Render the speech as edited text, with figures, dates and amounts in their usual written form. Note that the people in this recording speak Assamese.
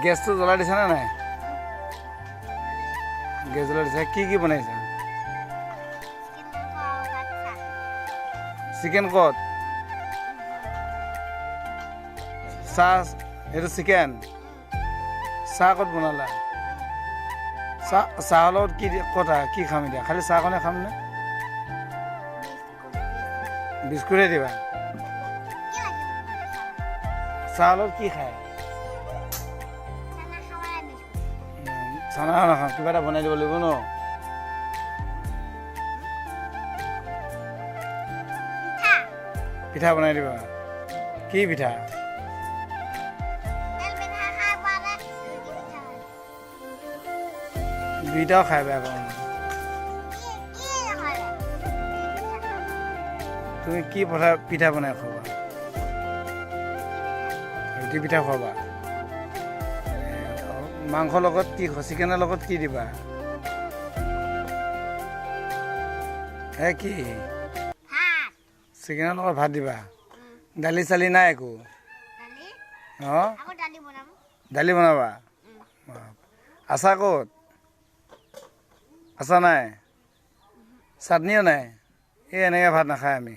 গেছটো জ্বলাই দিছা নে নাই? গেছ জ্বলাই দিছা। কি বনাইছা? চিকেন ক'ত? চাহ এইটো চিকেন। চাহ ক'ত বনালা? চাহৰ লগত কি খাম এতিয়া? খালি চাহকণে খাম নে? বিস্কুটে দিবা। চাহৰ লগত কি খায়? চানা নাখাওঁ, কিবা এটা বনাই দিব লাগিব ন? পিঠা বনাই দিবা। কি পিঠা? দুইটাও খাই বেয়া পাওঁ। তুমি কি পিঠা বনাই খাবা? ৰুটি পিঠা খোৱাবা। মাংসৰ লগত কি চিকেনৰ লগত কি দিবা? কি চিকেনৰ লগত ভাত দিবা? দালি চালি নাই একো? অঁ, দালি বনাবা। আচাৰ ক'ত? আচাৰ নাই? চাটনিও নাই? এই এনেকৈ ভাত নাখায় আমি।